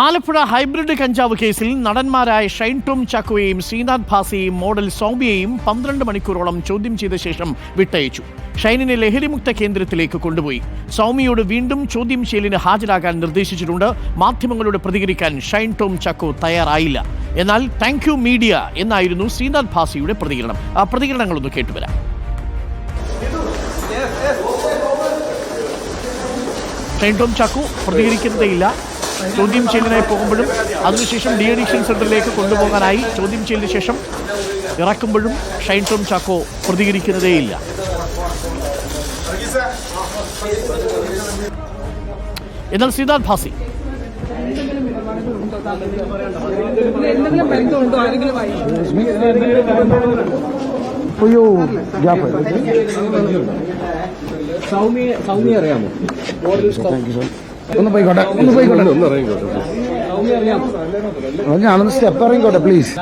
Alappuzha hybrid കഞ്ചാവ് കേസിൽ നടന്മാരായ Shine Tom ചാക്കോയെയും Sreenath ഭാസിയെയും model സൗമ്യയെയും 12 മണിക്കൂറോളം ചോദ്യം ചെയ്ത ശേഷം വിട്ടയച്ചു. ഷൈനിനെ ലഹരിമുക്ത കേന്ദ്രത്തിലേക്ക് കൊണ്ടുപോയി. സൗമ്യയോട് വീണ്ടും ചോദ്യം ചെയ്യലിന് ഹാജരാകാൻ നിർദ്ദേശിച്ചിട്ടുണ്ട്. മാധ്യമങ്ങളോട് പ്രതികരിക്കാൻ ഷൈൻ ടോം ചാക്കോ തയ്യാറായില്ല. എന്നാൽ താങ്ക് യു മീഡിയ എന്നായിരുന്നു ശ്രീനാഥ് ഭാസിയുടെ പ്രതികരണം. ആ പ്രതികരണങ്ങളൊന്ന് കേട്ടുവരാം. ഷൈൻ ടോം ചാക്കോ പ്രതികരിക്കുന്നതേയില്ല. ചോദ്യം ചെയ്യലിനായി പോകുമ്പോഴും അതിനുശേഷം ഡി അഡിക്ഷൻ സെന്ററിലേക്ക് കൊണ്ടുപോകാനായി ചോദ്യം ചെയ്യലിന് ശേഷം ഇറക്കുമ്പോഴും ഷൈൻ ടോം ചാക്കോ പ്രതികരിക്കുന്നതേയില്ല. എന്നാൽ ശ്രീനാഥ് ഭാസി സൗമ്യ അറിയാമോ? ഒന്ന് പോയിക്കോട്ടെ ഞാനൊന്ന് സ്റ്റെപ്പ് ഇറങ്ങിക്കോട്ടെ please.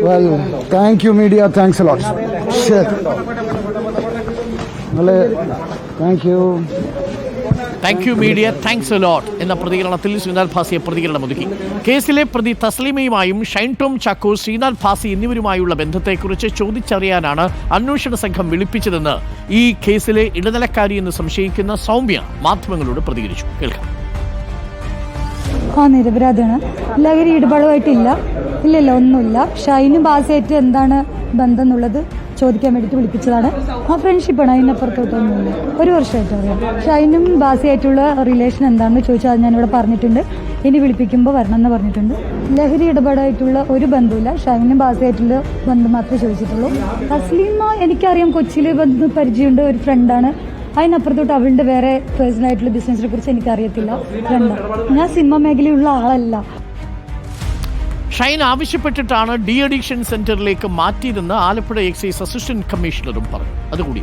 Well thank you media, thanks a lot. Thank you media, thanks a lot എന്ന പ്രതികരണത്തിൽ ശ്രീനാഥ് ഭാസിയെ പ്രതികരണം ഒതുക്കി. കേസിലെ പ്രതി തസ്ലീമയുമായും ഷൈൻ ടോം ചാക്കോ, ശ്രീനാഥ് ഭാസി എന്നിവരുമായുള്ള ബന്ധത്തെക്കുറിച്ച് ചോദിച്ചറിയാനാണ് അന്വേഷണ സംഘം വിളിപ്പിച്ചതെന്ന് ഈ കേസിലെ ഇടനിലക്കാരി എന്ന് സംശയിക്കുന്ന സൗമ്യ മാധ്യമങ്ങളോട് പ്രതികരിച്ചു. കേൾക്കാം. നിരപരാധിയാണ്. ലഹരി ഇടപാടുമായിട്ടില്ല. ഇല്ലല്ലോ, ഒന്നുമില്ല. ഷൈനും ഭാസിയായിട്ട് എന്താണ് ബന്ധം എന്നുള്ളത് ചോദിക്കാൻ വേണ്ടിയിട്ട് വിളിപ്പിച്ചതാണ്. ആ ഫ്രണ്ട്ഷിപ്പാണ്, അതിനപ്പുറത്തോട്ടൊന്നുമില്ല. 1 വർഷമായിട്ട് അറിയാം. ഷൈനും ഭാസിയായിട്ടുള്ള റിലേഷൻ എന്താണെന്ന് ചോദിച്ചാൽ അത് ഞാനിവിടെ പറഞ്ഞിട്ടുണ്ട്. ഇനി വിളിപ്പിക്കുമ്പോൾ വരണം എന്ന് പറഞ്ഞിട്ടുണ്ട്. ലഹരി ഇടപാടായിട്ടുള്ള ഒരു ബന്ധമില്ല. ഷൈനും ഭാസിയായിട്ടുള്ള ബന്ധം മാത്രമേ ചോദിച്ചിട്ടുള്ളൂ. തസ്ലീമ എനിക്കറിയാം, കൊച്ചിയിൽ പരിചയമുണ്ട്, ഒരു ഫ്രണ്ടാണ്. അതിനപ്പുറത്തോട്ട് അവളുടെ വേറെ പേഴ്സണലായിട്ടുള്ള ബിസിനസിനെ കുറിച്ച് എനിക്കറിയത്തില്ല. ഞാൻ സിനിമ മേഖലയുള്ള ആളല്ല. ഷൈൻ ആവശ്യപ്പെട്ടിട്ടാണ് ഡി അഡിക്ഷൻ സെന്ററിലേക്ക് മാറ്റിയതെന്ന് ആലപ്പുഴ എക്സൈസ് അസിസ്റ്റന്റ് കമ്മീഷണറും പറഞ്ഞു. അതുകൂടി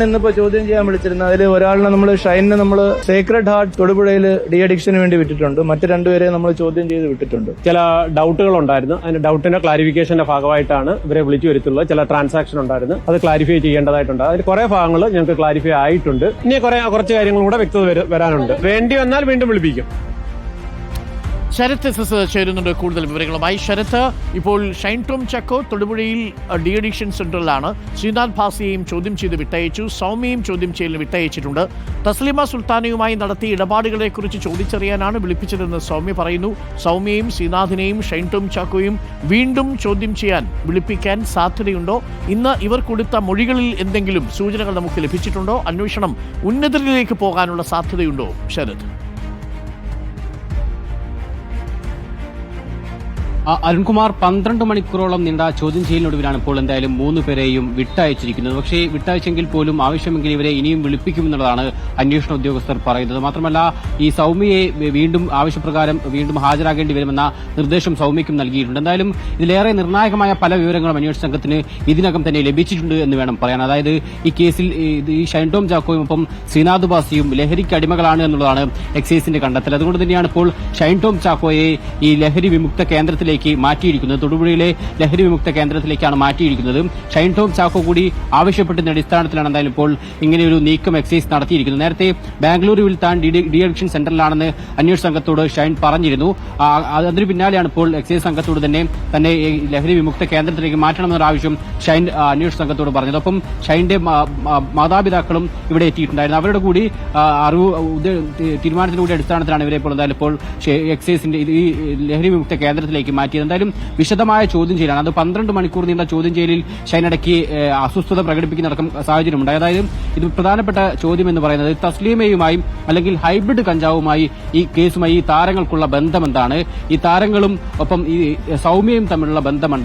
ഇന്നിപ്പോ ചോദ്യം ചെയ്യാൻ വിളിച്ചിരുന്നത്. അതിൽ ഒരാളിനെ നമ്മൾ ഷൈനിനെ നമ്മൾ സേക്രഡ് ഹാർട്ട് തൊടുപുഴയിൽ ഡി അഡിക്ഷന് വേണ്ടി വിട്ടിട്ടുണ്ട്. മറ്റു 2 പേരെ നമ്മൾ ചോദ്യം ചെയ്ത് വിട്ടിട്ടുണ്ട്. ചില ഡൗട്ടുകൾ ഉണ്ടായിരുന്നു. അതിന്റെ ഡൗട്ടിന്റെ ക്ലാരിഫിക്കേഷന്റെ ഭാഗമായിട്ടാണ് ഇവരെ വിളിച്ചു വരുത്തുള്ളത്. ചില ട്രാൻസാക്ഷൻ ഉണ്ടായിരുന്നു, അത് ക്ലാരിഫൈ ചെയ്യേണ്ടതായിട്ടുണ്ട്. അതിൽ കുറെ ഭാഗങ്ങൾ ഞങ്ങൾക്ക് ക്ലാരിഫൈ ആയിട്ടുണ്ട്. ഇനി കുറച്ച് കാര്യങ്ങളും കൂടെ വ്യക്തത വരാനുണ്ട്. വേണ്ടി വന്നാൽ വീണ്ടും വിളിപ്പിക്കും. ശരത് എസ് ചേരുന്നുണ്ട് കൂടുതൽ വിവരങ്ങളുമായി. ശരത്ത്, ഇപ്പോൾ ഷൈൻ ടോം ചാക്കോ തൊടുപുഴയിൽ ഡി അഡിക്ഷൻ സെന്ററിലാണ്. ശ്രീനാഥ് ഭാസിയെയും ചോദ്യം ചെയ്ത് വിട്ടയച്ചു. സൗമ്യയും ചോദ്യം ചെയ്യലിന് വിട്ടയച്ചിട്ടുണ്ട്. തസ്ലീമ സുൽത്താനയുമായി നടത്തിയ ഇടപാടുകളെക്കുറിച്ച് ചോദിച്ചറിയാനാണ് വിളിപ്പിച്ചതെന്ന് സൗമ്യ പറയുന്നു. സൗമ്യയും ശ്രീനാഥിനെയും ഷൈൻ ടോം ചാക്കോയും വീണ്ടും ചോദ്യം ചെയ്യാൻ വിളിപ്പിക്കാൻ സാധ്യതയുണ്ടോ? ഇന്ന് ഇവർ കൊടുത്ത മൊഴികളിൽ എന്തെങ്കിലും സൂചനകൾ നമുക്ക് ലഭിച്ചിട്ടുണ്ടോ? അന്വേഷണം ഉന്നതരിലേക്ക് പോകാനുള്ള സാധ്യതയുണ്ടോ? ശരത്. അരുൺകുമാർ, 12 മണിക്കൂറോളം നീണ്ട ചോദ്യം ചെയ്യലിനൊടുവിലാണ് ഇപ്പോൾ എന്തായാലും 3 പേരെയും വിട്ടയച്ചിരിക്കുന്നത്. പക്ഷേ വിട്ടയച്ചെങ്കിൽ പോലും ആവശ്യമെങ്കിൽ ഇവരെ ഇനിയും വിളിപ്പിക്കുമെന്നുള്ളതാണ് അന്വേഷണ ഉദ്യോഗസ്ഥർ പറയുന്നത്. മാത്രമല്ല, ഈ സൗമ്യയെ വീണ്ടും ആവശ്യപ്രകാരം വീണ്ടും ഹാജരാകേണ്ടി വരുമെന്ന നിർദ്ദേശം സൗമ്യയ്ക്കും നൽകിയിട്ടുണ്ട്. എന്തായാലും ഇതിലേറെ നിർണായകമായ പല വിവരങ്ങളും അന്വേഷണ സംഘത്തിന് ഇതിനകം തന്നെ ലഭിച്ചിട്ടുണ്ട് എന്ന് വേണം പറയാൻ. അതായത് ഈ കേസിൽ ഈ ഷൈൻ ടോം ചാക്കോയും ഒപ്പം ശ്രീനാഥ് ഭാസിയും ലഹരിക്ക് അടിമകളാണ് എന്നുള്ളതാണ് എക്സൈസിന്റെ കണ്ടെത്തൽ. അതുകൊണ്ട് തന്നെയാണ് ഇപ്പോൾ ഷൈൻ ടോം ചാക്കോയെ ഈ ലഹരി വിമുക്ത കേന്ദ്രത്തിലേക്ക് മാറ്റിയിരിക്കുന്നത്. തൊടുപുഴയിലെ ലഹരി വിമുക്ത കേന്ദ്രത്തിലേക്കാണ് മാറ്റിയിരിക്കുന്നത്. ഷൈൻ ടോം ചാക്കോ കൂടി ആവശ്യപ്പെട്ടതിന്റെ അടിസ്ഥാനത്തിലാണ് എന്തായാലും ഇപ്പോൾ ഇങ്ങനെയൊരു നീക്കം എക്സൈസ് നടത്തിയിരിക്കുന്നത്. നേരത്തെ ബാംഗ്ലൂരുവിൽ താൻ ഡി അഡിക്ഷൻ സെന്ററിലാണെന്ന് അന്വേഷണ സംഘത്തോട് ഷൈൻ പറഞ്ഞിരുന്നു. അതിന് പിന്നാലെയാണ് ഇപ്പോൾ എക്സൈസ് സംഘത്തോട് തന്നെ ലഹരി വിമുക്ത കേന്ദ്രത്തിലേക്ക് മാറ്റണമെന്നൊരു ആവശ്യം ഷൈൻ അന്വേഷണ സംഘത്തോട് പറഞ്ഞത്. ഒപ്പം ഷൈന്റെ മാതാപിതാക്കളും ഇവിടെ എത്തിയിട്ടുണ്ടായിരുന്നു. അവരുടെ കൂടി തീരുമാനത്തിന്റെ കൂടി അടിസ്ഥാനത്തിലാണ് ഇവരെ ഇപ്പോൾ എന്തായാലും ഇപ്പോൾ എക്സൈസിന്റെ ഈ ലഹരി വിമുക്ത കേന്ദ്രത്തിലേക്ക് മാറ്റിയത്. എന്തായാലും വിശദമായ ചോദ്യം ചെയ്യലാണ്. അത് 12 മണിക്കൂർ നീണ്ട ചോദ്യം ചെയ്യലിൽ ഷൈനടക്കി അസ്വസ്ഥത പ്രകടിപ്പിക്കുന്നടക്കം സാഹചര്യമുണ്ട്. അതായത് ഇത് പ്രധാനപ്പെട്ട ചോദ്യം എന്ന് പറയുന്നത് തസ്ലീമയുമായും അല്ലെങ്കിൽ ഹൈബ്രിഡ് കഞ്ചാവുമായി ഈ കേസുമായി ഈ താരങ്ങൾക്കുള്ള ബന്ധം എന്താണ്, ഈ താരങ്ങളും ഒപ്പം ഈ സൗമ്യയും തമ്മിലുള്ള ബന്ധം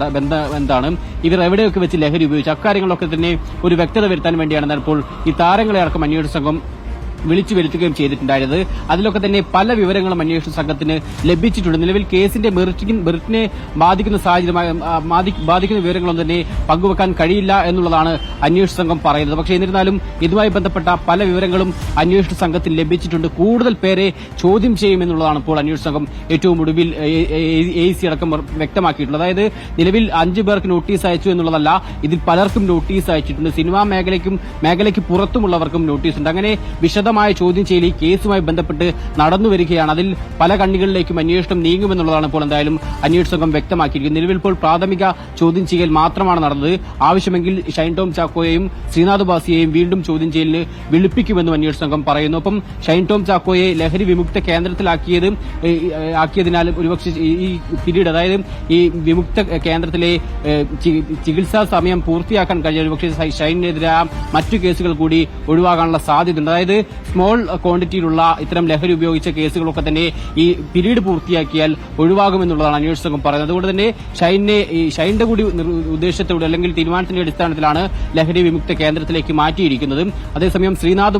എന്താണ്, ഇവർ എവിടെയൊക്കെ വെച്ച് ലഹരി ഉപയോഗിച്ചു, അക്കാര്യങ്ങളൊക്കെ തന്നെ ഒരു വ്യക്തത വരുത്താൻ വേണ്ടിയാണ് ഇപ്പോൾ ഈ താരങ്ങളെ അടക്കം അന്വേഷണ സംഘം വിളിച്ചു വരുത്തുകയും ചെയ്തിട്ടുണ്ടായിരുന്നത്. അതിലൊക്കെ തന്നെ പല വിവരങ്ങളും അന്വേഷണ സംഘത്തിന് ലഭിച്ചിട്ടുണ്ട്. നിലവിൽ കേസിന്റെ മെറിറ്റിനെ ബാധിക്കുന്ന ബാധിക്കുന്ന വിവരങ്ങളൊന്നും തന്നെ പങ്കുവെക്കാൻ കഴിയില്ല എന്നുള്ളതാണ് അന്വേഷണ സംഘം പറയുന്നത്. പക്ഷേ എന്നിരുന്നാലും ഇതുമായി ബന്ധപ്പെട്ട പല വിവരങ്ങളും അന്വേഷണ സംഘത്തിന് ലഭിച്ചിട്ടുണ്ട്. കൂടുതൽ പേരെ ചോദ്യം ചെയ്യുമെന്നുള്ളതാണ് ഇപ്പോൾ അന്വേഷണ സംഘം ഏറ്റവും ഒടുവിൽ AEC അടക്കം വ്യക്തമാക്കിയിട്ടുള്ളത്. അതായത് നിലവിൽ 5 പേർക്ക് നോട്ടീസ് അയച്ചു എന്നുള്ളതല്ല, ഇതിൽ പലർക്കും നോട്ടീസ് അയച്ചിട്ടുണ്ട്. സിനിമാ മേഖലയ്ക്ക് പുറത്തുമുള്ളവർക്കും നോട്ടീസുണ്ട്. അങ്ങനെ വിശദമായ വിശദമായ ചോദ്യം ചെയ്യൽ ഈ കേസുമായി ബന്ധപ്പെട്ട് നടന്നു വരികയാണ്. അതിൽ പല കണ്ണികളിലേക്കും അന്വേഷണം നീങ്ങുമെന്നുള്ളതാണ് ഇപ്പോൾ എന്തായാലും അന്വേഷണ സംഘം വ്യക്തമാക്കിയിരിക്കുന്നത്. നിലവിൽ ഇപ്പോൾ പ്രാഥമിക ചോദ്യം ചെയ്യൽ മാത്രമാണ് നടന്നത്. ആവശ്യമെങ്കിൽ ഷൈൻ ടോം ചാക്കോയെയും ശ്രീനാഥ് ബാസിയെയും വീണ്ടും ചോദ്യം ചെയ്യലിന് വിളിപ്പിക്കുമെന്നും അന്വേഷണ സംഘം പറയുന്നു. ഒപ്പം ഷൈൻ ടോം ചാക്കോയെ ലഹരി വിമുക്ത കേന്ദ്രത്തിലാക്കിയതിനാൽ ഒരുപക്ഷെ ഈ പീരീഡ്, അതായത് ഈ വിമുക്ത കേന്ദ്രത്തിലെ ചികിത്സാ സമയം പൂർത്തിയാക്കാൻ കഴിഞ്ഞാൽ പക്ഷേ ഷൈനെതിരെ മറ്റു കേസുകൾ കൂടി ഒഴിവാക്കാനുള്ള സാധ്യതയുണ്ട്. അതായത് സ്മോൾ ക്വാണ്ടിറ്റിയിലുള്ള ഇത്തരം ലഹരി ഉപയോഗിച്ച കേസുകളൊക്കെ തന്നെ ഈ പീരീഡ് പൂർത്തിയാക്കിയാൽ ഒഴിവാകുമെന്നുള്ളതാണ് അന്വേഷണ സംഘം പറയുന്നത്. അതുകൊണ്ട് തന്നെ ഷൈന്റെ കൂടി ഉദ്ദേശത്തോടെ അല്ലെങ്കിൽ തീരുമാനത്തിന്റെ അടിസ്ഥാനത്തിലാണ് ലഹരി വിമുക്ത കേന്ദ്രത്തിലേക്ക് മാറ്റിയിരിക്കുന്നത്. അതേസമയം ശ്രീനാഥ്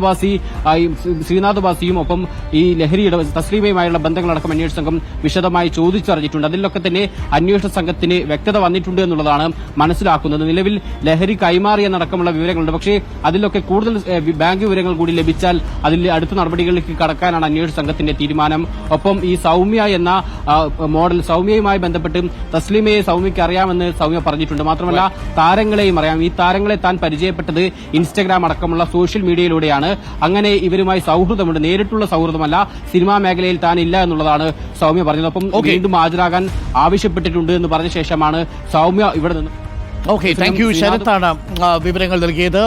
ബാസിയും ഒപ്പം ഈ ലഹരിയുടെ തസ്ലീമയുമായുള്ള ബന്ധങ്ങളടക്കം അന്വേഷണ സംഘം വിശദമായി ചോദിച്ചറിഞ്ഞിട്ടുണ്ട്. അതിലൊക്കെ തന്നെ അന്വേഷണ സംഘത്തിന് വ്യക്തത വന്നിട്ടുണ്ട് എന്നുള്ളതാണ് മനസ്സിലാക്കുന്നത്. നിലവിൽ ലഹരി കൈമാറിയെന്നടക്കമുള്ള വിവരങ്ങളുണ്ട്. പക്ഷേ അതിലൊക്കെ കൂടുതൽ ബാങ്ക് വിവരങ്ങൾ കൂടി ലഭിച്ചാൽ അതിൽ അടുത്ത നടപടികളിലേക്ക് കടക്കാനാണ് അന്വേഷണ സംഘത്തിന്റെ തീരുമാനം. ഒപ്പം ഈ സൗമ്യ എന്ന മോഡൽ, സൗമ്യയുമായി ബന്ധപ്പെട്ട് തസ്ലീമയെ സൗമ്യയ്ക്ക് അറിയാമെന്ന് സൗമ്യ പറഞ്ഞിട്ടുണ്ട്. മാത്രമല്ല താരങ്ങളെയും അറിയാം. ഈ താരങ്ങളെ താൻ പരിചയപ്പെട്ടത് ഇൻസ്റ്റഗ്രാം അടക്കമുള്ള സോഷ്യൽ മീഡിയയിലൂടെയാണ്. അങ്ങനെ ഇവരുമായി സൗഹൃദമുണ്ട്. നേരിട്ടുള്ള സൗഹൃദമല്ല, സിനിമാ മേഖലയിൽ താൻ ഇല്ല എന്നുള്ളതാണ് സൗമ്യ പറഞ്ഞത്. ഒപ്പം വീണ്ടും ഹാജരാകാൻ ആവശ്യപ്പെട്ടിട്ടുണ്ട് എന്ന് പറഞ്ഞ ശേഷമാണ് സൗമ്യ ഇവിടെ നിന്ന്. Okay, thank you. ശരത്താണ് വിവരങ്ങൾ നൽകിയത്.